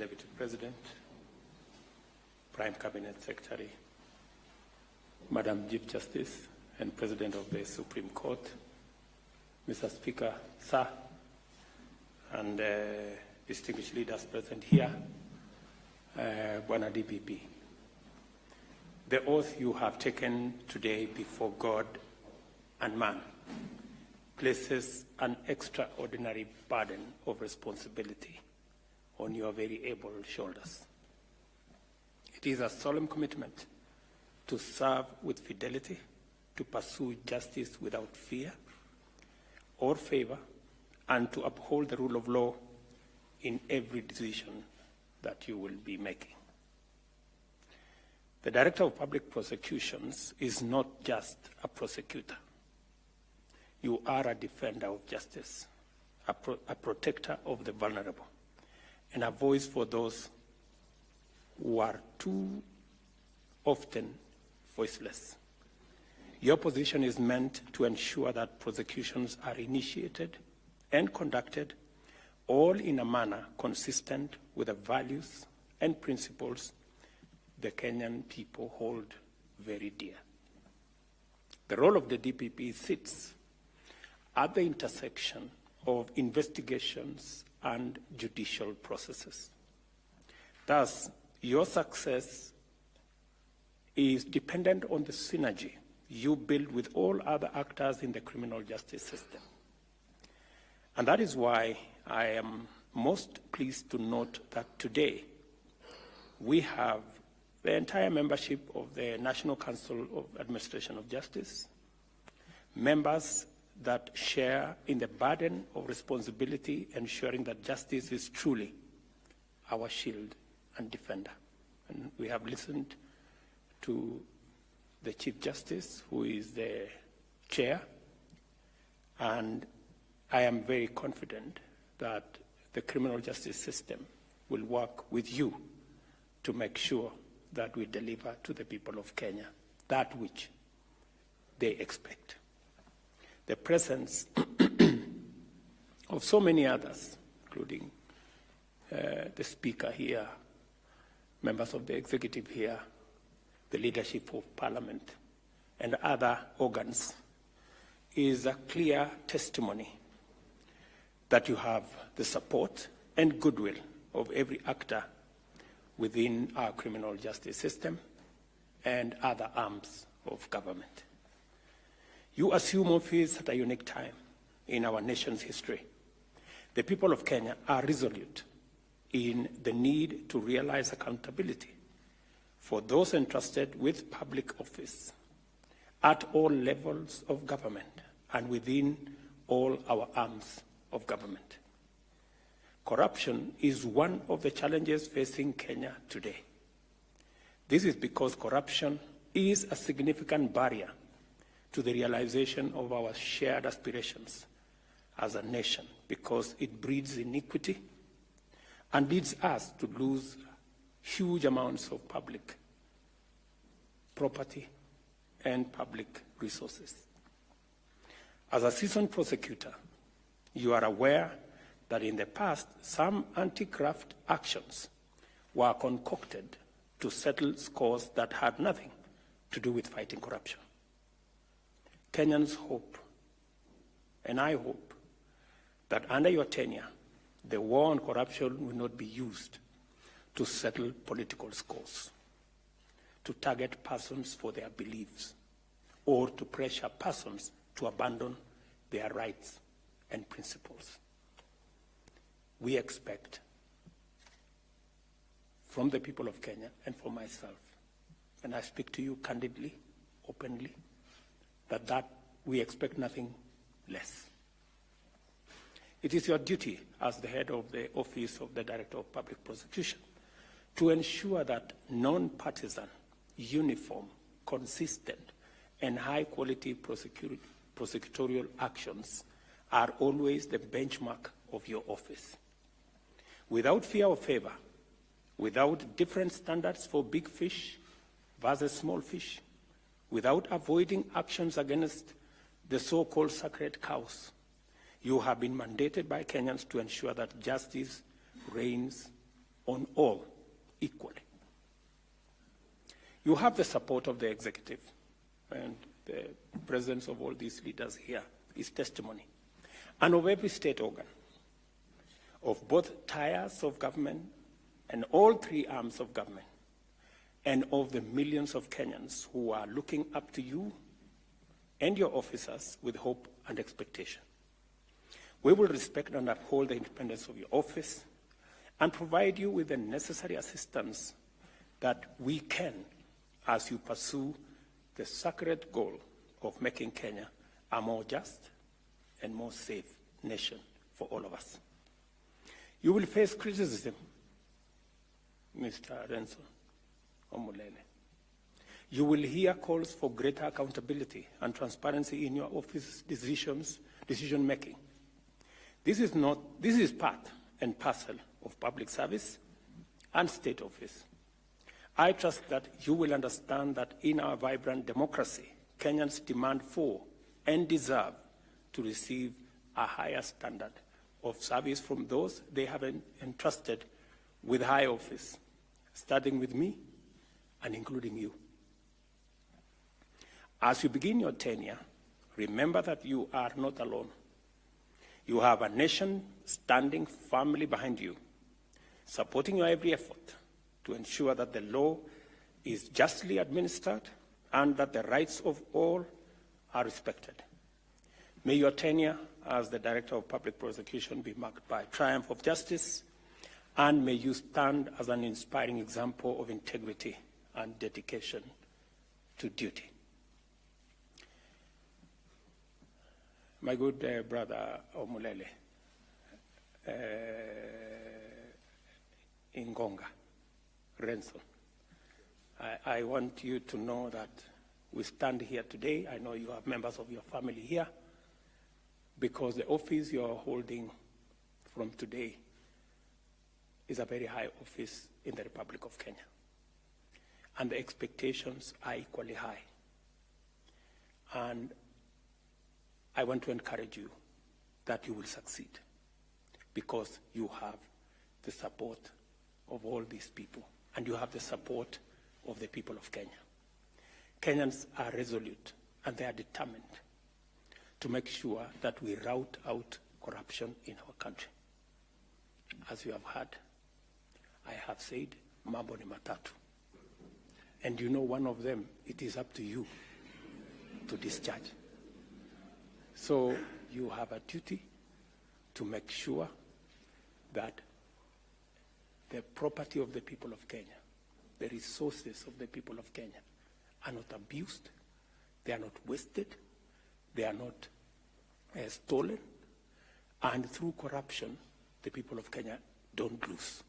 Deputy President, Prime Cabinet Secretary, Madam Chief Justice and President of the Supreme Court, Mr. Speaker, Sir, and distinguished leaders present here, Bwana DPP. The oath you have taken today before God and man places an extraordinary burden of responsibility on your very able shoulders. It is a solemn commitment to serve with fidelity, to pursue justice without fear or favor, and to uphold the rule of law in every decision that you will be making. The Director of Public Prosecutions is not just a prosecutor. You are a defender of justice, a protector of the vulnerable, and a voice for those who are too often voiceless. Your position is meant to ensure that prosecutions are initiated and conducted all in a manner consistent with the values and principles the Kenyan people hold very dear. The role of the DPP sits at the intersection of investigations and judicial processes. Thus, your success is dependent on the synergy you build with all other actors in the criminal justice system. And that is why I am most pleased to note that today we have the entire membership of the National Council of Administration of Justice, members that share in the burden of responsibility, ensuring that justice is truly our shield and defender. And we have listened to the Chief Justice, who is the chair, and I am very confident that the criminal justice system will work with you to make sure that we deliver to the people of Kenya that which they expect. The presence of so many others, including the Speaker here, members of the executive here, the leadership of Parliament, and other organs, is a clear testimony that you have the support and goodwill of every actor within our criminal justice system and other arms of government. You assume office at a unique time in our nation's history. The people of Kenya are resolute in the need to realize accountability for those entrusted with public office at all levels of government and within all our arms of government. Corruption is one of the challenges facing Kenya today. This is because corruption is a significant barrier to the realization of our shared aspirations as a nation, because it breeds iniquity and leads us to lose huge amounts of public property and public resources. As a seasoned prosecutor, you are aware that in the past, some anti-graft actions were concocted to settle scores that had nothing to do with fighting corruption. Kenyans hope, and I hope, that under your tenure, the war on corruption will not be used to settle political scores, to target persons for their beliefs, or to pressure persons to abandon their rights and principles. We expect from the people of Kenya and from myself, and I speak to you candidly, openly, that we expect nothing less. It is your duty as the head of the Office of the Director of Public Prosecution to ensure that non-partisan, uniform, consistent, and high-quality prosecutorial actions are always the benchmark of your office. Without fear or favor, without different standards for big fish versus small fish, without avoiding actions against the so-called sacred cows, you have been mandated by Kenyans to ensure that justice reigns on all equally. You have the support of the executive, and the presence of all these leaders here is testimony, and of every state organ, of both tiers of government and all three arms of government, and of the millions of Kenyans who are looking up to you and your officers with hope and expectation. We will respect and uphold the independence of your office and provide you with the necessary assistance that we can as you pursue the sacred goal of making Kenya a more just and more safe nation for all of us. You will face criticism, Mr. Renson or Mulele. You will hear calls for greater accountability and transparency in your office's decision making. This is part and parcel of public service and state office. I trust that you will understand that in our vibrant democracy, Kenyans demand for and deserve to receive a higher standard of service from those they have entrusted with high office, starting with me and including you. As you begin your tenure, remember that you are not alone. You have a nation standing firmly behind you, supporting your every effort to ensure that the law is justly administered and that the rights of all are respected. May your tenure as the Director of Public Prosecution be marked by triumph of justice, and may you stand as an inspiring example of integrity and dedication to duty. My good brother Mulele, Ingonga, Renson, I want you to know that we stand here today. I know you have members of your family here, because the office you are holding from today is a very high office in the Republic of Kenya. And the expectations are equally high. And I want to encourage you that you will succeed, because you have the support of all these people, and you have the support of the people of Kenya. Kenyans are resolute, and they are determined to make sure that we rout out corruption in our country. As you have heard, I have said, mambo ni matatu. And you know one of them, it is up to you to discharge. So you have a duty to make sure that the property of the people of Kenya, the resources of the people of Kenya are not abused, they are not wasted, they are not stolen, and through corruption, the people of Kenya don't lose.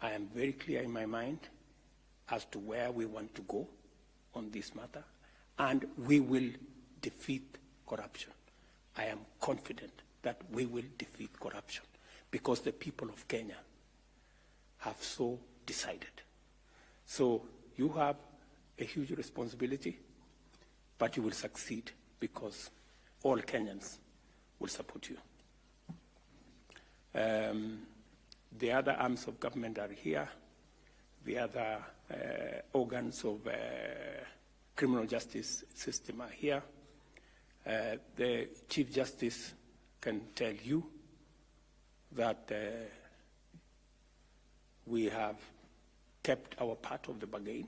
I am very clear in my mind as to where we want to go on this matter, and we will defeat corruption. I am confident that we will defeat corruption, because the people of Kenya have so decided. So you have a huge responsibility, but you will succeed because all Kenyans will support you. The other arms of government are here. The other organs of criminal justice system are here. The Chief Justice can tell you that we have kept our part of the bargain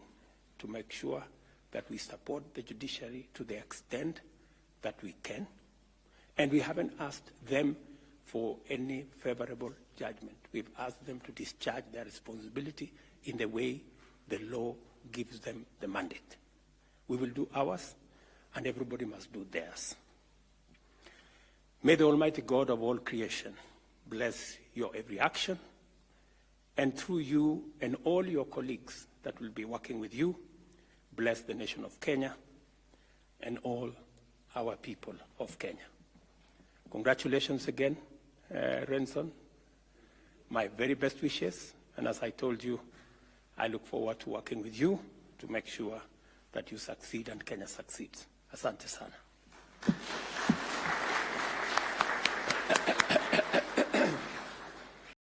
to make sure that we support the judiciary to the extent that we can. And we haven't asked them for any favorable judgment. We've asked them to discharge their responsibility in the way the law gives them the mandate. We will do ours, and everybody must do theirs. May the Almighty God of all creation bless your every action, and through you and all your colleagues that will be working with you, bless the nation of Kenya and all our people of Kenya. Congratulations again, Renson. My very best wishes, and as I told you, I look forward to working with you to make sure that you succeed and Kenya succeeds. Asante sana.